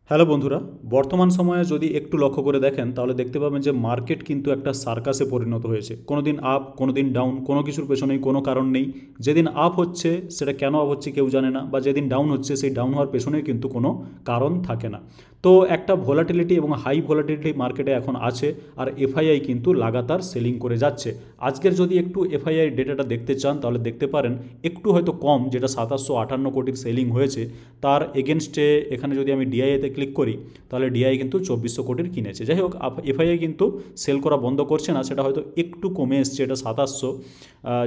Hello বন্ধুরা, বর্তমান সময়ে যদি একটু লক্ষ্য করে দেখেন তাহলে দেখতে পাবেন যে মার্কেট কিন্তু একটা সার্কাসে পরিণত হয়েছে। কোনো দিন আপ, কোনো দিন ডাউন, কোনো কিছুর পেছনেই কোনো কারণ নেই। যেদিন আপ হচ্ছে সেটা কেন আপ হচ্ছে কেউ জানে না, বা যেদিন ডাউন হচ্ছে সেই ডাউন হওয়ার পেছনেই কিন্তু কোনো কারণ থাকে না। তো একটা ভোলাটিলিটি এবং হাই ভোলাটিলিটি মার্কেটে এখন আছে, আর এফআইআই কিন্তু লাগাতার সেলিং করে যাচ্ছে। আজকের যদি একটু এফআইআই ডেটাটা দেখতে চান তাহলে দেখতে পারেন একটু হয়তো কম, যেটা ৭৫৫ কোটির সেলিং হয়েছে, তার এগেনস্টে এখানে যদি আমি ডিআইএতে ক্লিক করি তাহলে ডিআই কিন্তু ২৪০০ কোটির কিনেছে। যাই হোক, এফআইআই কিন্তু সেল করা বন্ধ করছে না, সেটা হয়তো একটু কমে এসছে। এটা ২৭০০,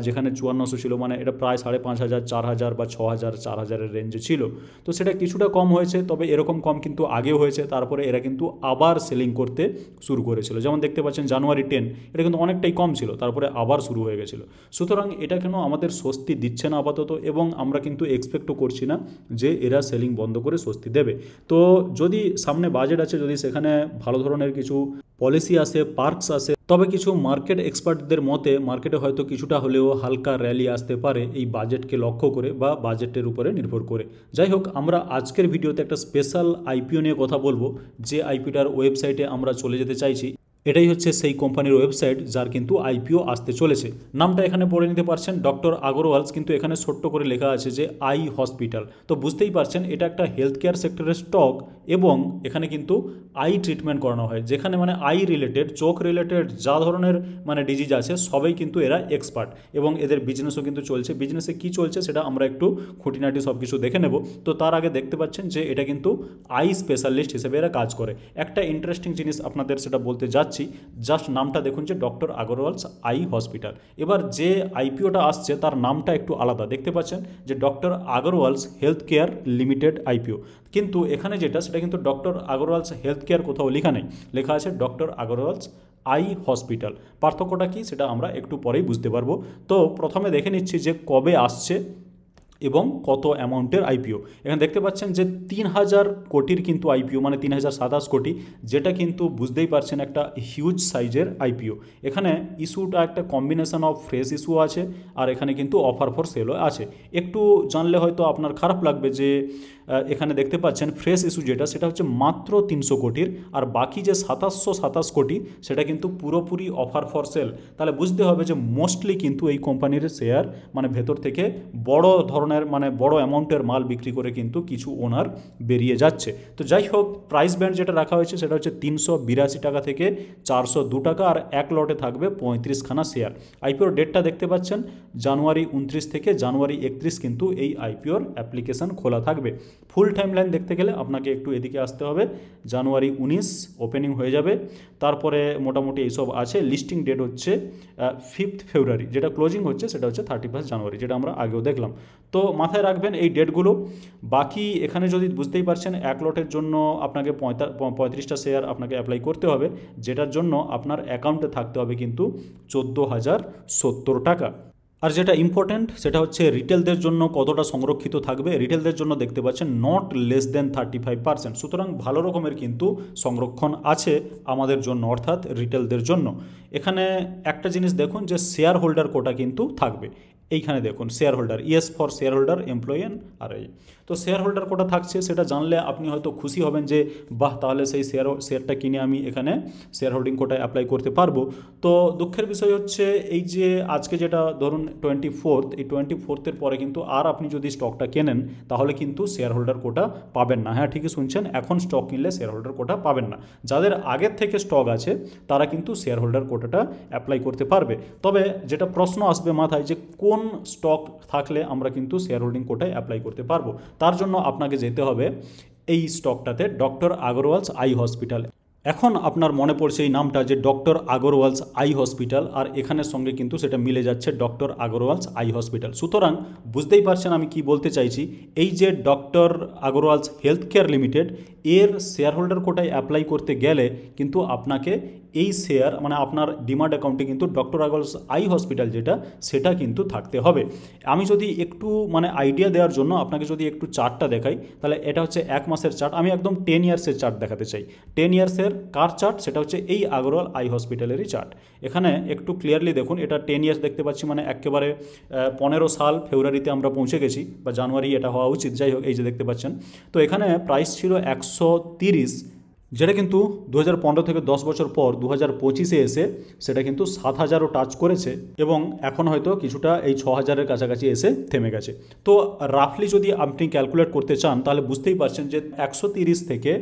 যেখানে ৫৪০০ ছিল, মানে এটা প্রায় ৫৫০০, ৪০০০ বা ৬০০০, ৪০০০-এর রেঞ্জে ছিল। তো সেটা কিছুটা কম হয়েছে, তবে এরকম কম কিন্তু আগেও হয়েছে। তারপরে এরা কিন্তু আবার সেলিং করতে শুরু করেছিল। যেমন দেখতে পাচ্ছেন জানুয়ারি 10 এটা কিন্তু অনেকটাই কম ছিল, তারপরে আবার শুরু হয়ে গেছিলো। সুতরাং এটা কেন আমাদের স্বস্তি দিচ্ছে না আপাতত, এবং আমরা কিন্তু এক্সপেক্টও করছি না যে এরা সেলিং বন্ধ করে স্বস্তি দেবে। তো যদি সামনে বাজেট আছে, যদি সেখানে ভালো ধরনের কিছু পলিসি আসে, পার্কস আসে, তবে কিছু মার্কেট এক্সপার্টদের মতে মার্কেটে হয়তো কিছুটা হলেও হালকা র্যালি আসতে পারে এই বাজেটকে লক্ষ্য করে বা বাজেটের উপরে নির্ভর করে। যাই হোক, আমরা আজকের ভিডিওতে একটা স্পেশাল আইপিও নিয়ে কথা বলবো, যে আইপিওটার ওয়েবসাইটে আমরা চলে যেতে চাইছি। এটাই হচ্ছে সেই কোম্পানির ওয়েবসাইট যার কিন্তু আইপিও আসতে চলেছে। নামটা এখানে পড়ে নিতে পারছেন, ডক্টর আগরওয়ালস, কিন্তু এখানে ছোট্ট করে লেখা আছে যে আই হসপিটাল। তো বুঝতেই পারছেন এটা একটা হেলথ কেয়ার সেক্টরের স্টক, এবং এখানে কিন্তু আই ট্রিটমেন্ট করানো হয়, যেখানে মানে আই রিলেটেড, চোখ রিলেটেড যা ধরনের মানে ডিজিজ আছে সবাই কিন্তু এরা এক্সপার্ট, এবং এদের বিজনেসও কিন্তু চলছে। বিজনেসে কী চলছে সেটা আমরা একটু খুঁটিনাটি সব কিছু দেখে নেব। তো তার আগে দেখতে পাচ্ছেন যে এটা কিন্তু আই স্পেশালিস্ট হিসেবে এরা কাজ করে। একটা ইন্টারেস্টিং জিনিস আপনাদের সেটা বলতে যাচ্ছি, জাস্ট নামটা দেখুন যে ডক্টর আগরওয়ালস আই হসপিটাল। এবার যে আইপিওটা আসছে তার নামটা একটু আলাদা, দেখতে পাচ্ছেন যে doctor Agarwals health care limited IPO, কিন্তু এখানে যেটা সেটা কিন্তু ডক্টর আগরওয়ালস হেলথ কেয়ার কোথাও লেখা নেই, লেখা আছে ডক্টর আগরওয়ালস আই হসপিটাল। পার্থক্যটা কি সেটা আমরা একটু পরেই বুঝতে পারবো। তো প্রথমে দেখে নিচ্ছি যে কবে আসছে এবং কত অ্যামাউন্টের আইপিও। এখানে দেখতে পাচ্ছেন যে ৩০০০ কোটির কিন্তু আইপিও, মানে ৩০২৭ কোটি, যেটা কিন্তু বুঝতেই পারছেন একটা হিউজ সাইজের আইপিও। এখানে ইস্যুটা একটা কম্বিনেশন অফ ফ্রেশ ইস্যু আছে, আর এখানে কিন্তু অফার ফর সেলও আছে। একটু জানলে হয়তো আপনার খারাপ লাগবে যে এখানে দেখতে পাচ্ছেন ফ্রেশ ইস্যু যেটা সেটা হচ্ছে মাত্র ৩০০ কোটির, আর বাকি যে ২৭২৭ কোটি সেটা কিন্তু পুরোপুরি অফার ফর সেল। তাহলে বুঝতে হবে যে মোস্টলি কিন্তু এই কোম্পানির শেয়ার মানে ভেতর থেকে বড় ধরনের মানে বড় অ্যামাউন্টের মাল বিক্রি করে কিন্তু কিছু ওনার বেরিয়ে যাচ্ছে। তো যাই হোক, প্রাইস ব্যান্ড যেটা রাখা হয়েছে সেটা হচ্ছে ৩৮২ টাকা থেকে ৪০২ টাকা, আর এক লটে থাকবে ৩৫খানা শেয়ার। আইপিওর ডেটটা দেখতে পাচ্ছেন জানুয়ারি ২৯ থেকে জানুয়ারি ৩১ কিন্তু এই আইপিওর অ্যাপ্লিকেশন খোলা থাকবে। ফুল টাইম লাইন দেখতে গেলে আপনাকে একটু এদিকে আসতে হবে। জানুয়ারি ১৯ ওপেনিং হয়ে যাবে, তারপরে মোটামুটি এইসব আছে। লিস্টিং ডেট হচ্ছে 5 ফেব্রুয়ারি, যেটা ক্লোজিং হচ্ছে সেটা হচ্ছে 31 জানুয়ারি, যেটা আমরা আগেও দেখলাম। তো মাথায় রাখবেন এই ডেটগুলো। বাকি এখানে যদি বুঝতেই পারছেন এক লটের জন্য আপনাকে ৩৫টা শেয়ার আপনাকে অ্যাপ্লাই করতে হবে, যেটার জন্য আপনার অ্যাকাউন্টে থাকতে হবে কিন্তু ১৪,০৭০ টাকা। আর যেটা ইম্পর্ট্যান্ট সেটা হচ্ছে রিটেলদের জন্য কতটা সংরক্ষিত থাকবে। রিটেলদের জন্য দেখতে পাচ্ছেন নট লেস দেন 35%, সুতরাং ভালো রকমের কিন্তু সংরক্ষণ আছে আমাদের জন্য, অর্থাৎ রিটেলদের জন্য। এখানে একটা জিনিস দেখুন যে শেয়ার হোল্ডার কোটা কিন্তু থাকবে। এইখানে দেখুন share holder, yes for share holder, employee and RI. তো শেয়ার হোল্ডার কোটা থাকছে, সেটা জানলে আপনি হয়তো খুশি হবেন যে বাহ, তাহলে সেই শেয়ারটা কিনে আমি এখানে শেয়ার হোল্ডিং কোটায় অ্যাপ্লাই করতে পারবো। তো দুঃখের বিষয় হচ্ছে এই যে আজকে যেটা ধরুন 24, এই 24 পরে কিন্তু আর আপনি যদি স্টকটা কেনেন তাহলে কিন্তু শেয়ার হোল্ডার কোটা পাবেন না। হ্যাঁ, ঠিকই শুনছেন, এখন স্টক কিনলে শেয়ার হোল্ডার কোটা পাবেন না। যাদের আগের থেকে স্টক আছে তারা কিন্তু শেয়ার হোল্ডার কোটাটা অ্যাপ্লাই করতে পারবে। তবে যেটা প্রশ্ন আসবে মাথায় যে কোন স্টক থাকলে আমরা কিন্তু শেয়ার হোল্ডিং কোটায় অ্যাপ্লাই করতে পারবো, তার জন্য আপনাকে যেতে হবে এই স্টকটাতে, ডক্টর আগরওয়ালস আই হসপিটাল। এখন আপনার মনে পড়ছে এই নামটা যে ডক্টর আগরওয়ালস আই হসপিটাল, আর এখানের সঙ্গে কিন্তু সেটা মিলে যাচ্ছে ডক্টর আগরওয়ালস আই হসপিটাল। সুতরাং বুঝতেই পারছেন আমি কি বলতে চাইছি। এই যে doctor Agarwals health care limited, এর শেয়ার হোল্ডার কোটায় অ্যাপ্লাই করতে গেলে কিন্তু আপনাকে এই শেয়ার মানে আপনার ডিমার্ট অ্যাকাউন্টে কিন্তু ডক্টর আগরওয়ালস আই হসপিটাল যেটা সেটা কিন্তু থাকতে হবে। আমি যদি একটু মানে আইডিয়া দেওয়ার জন্য আপনাকে যদি একটু চার্টটা দেখাই, তাহলে এটা হচ্ছে 1 মাসের চার্ট। আমি একদম 10 ইয়ার্সের চার্ট দেখাতে চাই। 10 ইয়ার্সের কার চার্ট, সেটা হচ্ছে এই আগরওয়াল আই হসপিটালেরই চার্ট। এখানে একটু ক্লিয়ারলি দেখুন, এটা 10 ইয়ার্স দেখতে পাচ্ছি, মানে একেবারে 15 সাল ফেব্রুয়ারিতে আমরা পৌঁছে গেছি, বা জানুয়ারি এটা হওয়া উচিত, যাই হোক এই যে দেখতে পাচ্ছেন। তো এখানে প্রাইস ছিল 130, যেটা কিন্তু 2015 থেকে 10 বছর পর 2025-এ এসে সেটা কিন্তু 7,000ও টাচ করেছে, এবং এখন হয়তো কিছুটা এই 6,000-এর কাছাকাছি এসে থেমে গেছে। তো রাফলি যদি আপনি ক্যালকুলেট করতে চান তাহলে বুঝতেই পারছেন যে 130 থেকে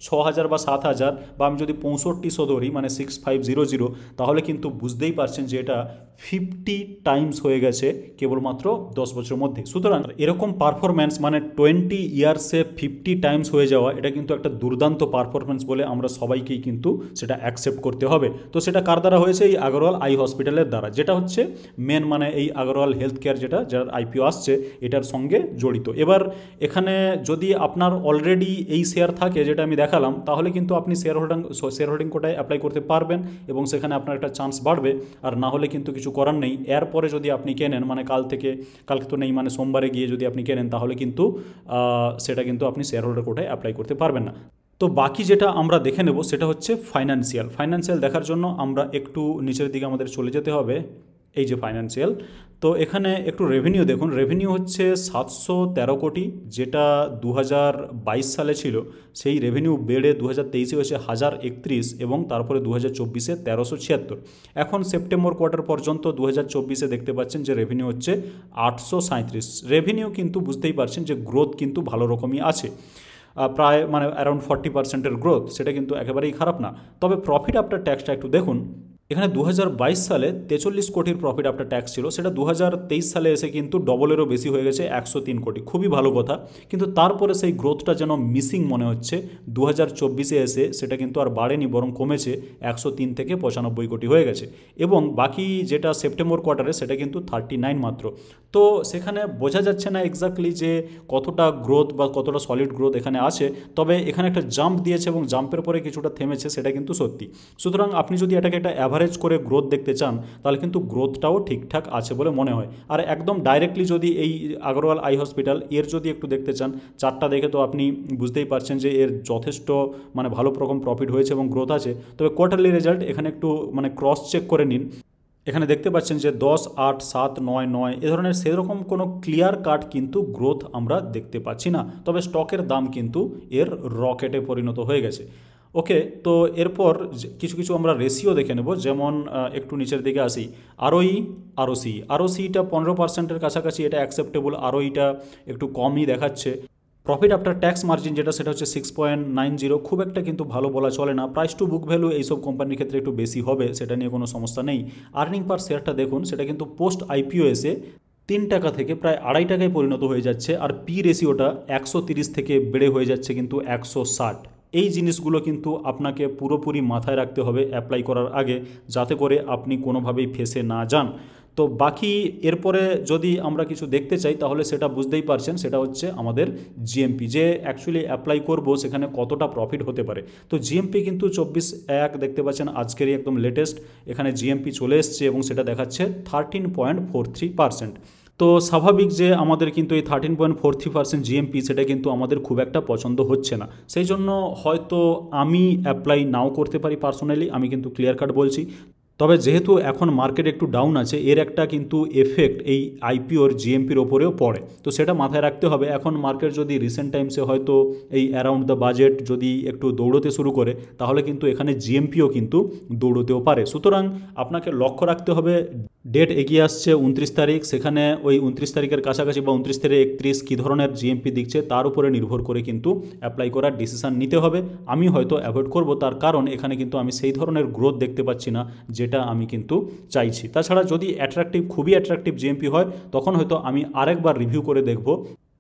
6,000 বা 7,000, বা আমি যদি 6500 ধরি মানে 6500, তাহলে কিন্তু বুঝতেই পারছেন যে এটা 50 টাইমস হয়ে গেছে কেবলমাত্র 10 বছরের মধ্যে। সুতরাং এরকম পারফরম্যান্স মানে 20 ইয়ার্সে 50 টাইমস হয়ে যাওয়া, এটা কিন্তু একটা দুর্দান্ত পারফরম্যান্স বলে আমরা সবাইকেই কিন্তু সেটা অ্যাকসেপ্ট করতে হবে। তো সেটা কার দ্বারা হয়েছে? এই আগরওয়াল আই হসপিটালের দ্বারা, যেটা হচ্ছে মেন মানে এই আগরওয়াল হেলথ কেয়ার, যেটা যার আইপিও আসছে এটার সঙ্গে জড়িত। এবার এখানে যদি আপনার অলরেডি এই শেয়ার থাকে যেটা আমি দেখালাম, তাহলে কিন্তু আপনি শেয়ার হোল্ডিং কোটায় অ্যাপ্লাই করতে পারবেন, এবং সেখানে আপনার একটা চান্স বাড়বে। আর না হলে কিন্তু কিছু করার নেই। এরপরে যদি আপনি কেনেন, মানে কালকে তো নেই, মানে সোমবারে গিয়ে যদি আপনি কেনেন, তাহলে কিন্তু সেটা কিন্তু আপনি শেয়ার হোল্ডার কোটায় অ্যাপ্লাই করতে পারবেন না। তো বাকি যেটা আমরা দেখে নেব সেটা হচ্ছে ফাইন্যান্সিয়াল দেখার জন্য আমরা একটু নিচের দিকে আমাদের চলে যেতে হবে। এই যে ফাইন্যান্সিয়াল, তো এখানে একটু রেভিনিউ দেখুন। রেভিনিউ হচ্ছে 713 কোটি, যেটা 2022 সালে ছিল। সেই রেভিনিউ বেড়ে 2023-এ হয়েছে 1031, এবং তারপরে 2024-এ 1376। এখন সেপ্টেম্বর কোয়ার্টার পর্যন্ত 2024-এ দেখতে পাচ্ছেন যে রেভিনিউ হচ্ছে 837। রেভিনিউ কিন্তু বুঝতেই পারছেন যে গ্রোথ কিন্তু ভালো রকমই আছে, প্রায় মানে অ্যারাউন্ড 40%-এর গ্রোথ, সেটা কিন্তু একেবারেই খারাপ না। তবে প্রফিট আফটার ট্যাক্সটা একটু দেখুন। এখানে 2022 সালে 43 কোটির প্রফিট আফটার ট্যাক্স ছিল, সেটা 2023 সালে এসে কিন্তু ডবলেরও বেশি হয়ে গেছে, 103 কোটি। খুবই ভালো কথা, কিন্তু তারপরে সেই গ্রোথটা যেন মিসিং মনে হচ্ছে। 2024-এ এসে সেটা কিন্তু আর বাড়েনি, বরং কমেছে, 103 থেকে 95 কোটি হয়ে গেছে। এবং বাকি যেটা সেপ্টেম্বর কোয়ার্টারে সেটা কিন্তু 39 মাত্র। তো সেখানে বোঝা যাচ্ছে না এক্স্যাক্টলি যে কতটা গ্রোথ বা কতটা সলিড গ্রোথ এখানে আছে। তবে এখানে একটা জাম্প দিয়েছে এবং জাম্পের পরে কিছুটা থেমেছে, সেটা কিন্তু সত্যি। সুতরাং আপনি যদি এটাকে একটা অ্যাভারেজ করে গ্রোথ দেখতে চান, তাহলে কিন্তু গ্রোথটাও ঠিকঠাক আছে বলে মনে হয়। আর একদম ডাইরেক্টলি যদি এই আগরওয়াল আই হসপিটাল এর যদি একটু দেখতে চান, চারটা দেখে তো আপনি বুঝতেই পারছেন যে এর যথেষ্ট মানে ভালো রকম প্রফিট হয়েছে এবং গ্রোথ আছে। তবে কোয়ার্টারলি রেজাল্ট এখানে একটু মানে ক্রস চেক করে নিন। এখানে দেখতে পাচ্ছেন যে 10, 8, 7, 9, 9 এ ধরনের সেরকম কোনো ক্লিয়ার কাট কিন্তু গ্রোথ আমরা দেখতে পাচ্ছি না। তবে স্টকের দাম কিন্তু এর রকেটে পরিণত হয়ে গেছে। ওকে, তো এরপর কিছু আমরা রেশিও দেখে নেব। যেমন একটু নিচের দিকে আসি, আরওসিটা 15%-এর কাছাকাছি, এটা অ্যাকসেপ্টেবল। আরওইটা একটু কমই দেখাচ্ছে। প্রফিট আফটার ট্যাক্স মার্জিন যেটা, সেটা হচ্ছে 6.90, খুব একটা কিন্তু ভালো বলা চলে না। প্রাইস টু বুক ভ্যালু এইসব কোম্পানির ক্ষেত্রে একটু বেশি হবে, সেটা নিয়ে কোনো সমস্যা নেই। আর্নিং পার শেয়ারটা দেখুন, সেটা কিন্তু পোস্ট আইপিও এসে 3 টাকা থেকে প্রায় 2.5 টাকায় পরিণত হয়ে যাচ্ছে। আর পি রেশিওটা 130 থেকে বেড়ে হয়ে যাচ্ছে কিন্তু 160। এই জিনিসগুলো কিন্তু আপনাকে পুরোপুরি মাথায় রাখতে হবে অ্যাপ্লাই করার আগে, যাতে করে আপনি কোনোভাবেই ফেঁসে না যান। তো বাকি এরপরে যদি আমরা কিছু দেখতে চাই, তাহলে সেটা বুঝতেই পারছেন, সেটা হচ্ছে আমাদের জিএমপি, যে অ্যাকচুয়ালি অ্যাপ্লাই করব সেখানে কতটা প্রফিট হতে পারে। তো জিএমপি কিন্তু 24/1 দেখতে পাচ্ছেন, আজকেরই একদম লেটেস্ট এখানে জিএমপি চলে এসছে, এবং সেটা দেখাচ্ছে 13.43%। তো স্বাভাবিক যে আমাদের কিন্তু এই 13.43% জিএমপি, সেটা কিন্তু আমাদের খুব একটা পছন্দ হচ্ছে না। সেই জন্য হয়তো আমি অ্যাপ্লাই নাও করতে পারি পার্সোনালি, আমি কিন্তু ক্লিয়ার কাট বলছি। তবে যেহেতু এখন মার্কেট একটু ডাউন আছে, এর একটা কিন্তু এফেক্ট এই আইপিওর জিএমপির ওপরেও পড়ে, তো সেটা মাথায় রাখতে হবে। এখন মার্কেট যদি রিসেন্ট টাইমসে হয়তো এই অ্যারাউন্ড দ্য বাজেট যদি একটু দৌড়তে শুরু করে, তাহলে কিন্তু এখানে জিএমপিও কিন্তু দৌড়তেও পারে। সুতরাং আপনাকে লক্ষ্য রাখতে হবে, ডেট এগিয়ে আসছে 29 তারিখ, সেখানে ওই 29 তারিখের কাছাকাছি বা 29 থেকে 31 কী ধরনের জিএমপি দিচ্ছে তার উপরে নির্ভর করে কিন্তু অ্যাপ্লাই করার ডিসিশান নিতে হবে। আমি হয়তো অ্যাভয়েড করব, তার কারণ এখানে কিন্তু আমি সেই ধরনের গ্রোথ দেখতে পাচ্ছি না যেটা আমি কিন্তু চাইছি। তাছাড়া যদি খুবই অ্যাট্রাকটিভ জিএমপি হয়, তখন হয়তো আমি আরেকবার রিভিউ করে দেখব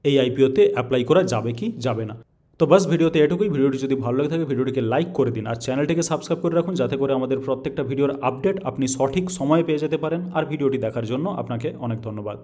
এই আইপিওতে অ্যাপ্লাই করা যাবে কি যাবে না। তো বাস ভিডিওতে এটুকুই। ভিডিওটি যদি ভালো লাগে থাকে ভিডিওটিকে লাইক করে দিন, আর চ্যানেলটিকে সাবস্ক্রাইব করে রাখুন, যাতে করে আমাদের প্রত্যেকটা ভিডিওর আপডেট আপনি সঠিক সময়ে পেয়ে যেতে পারেন। আর ভিডিওটি দেখার জন্য আপনাকে অনেক ধন্যবাদ।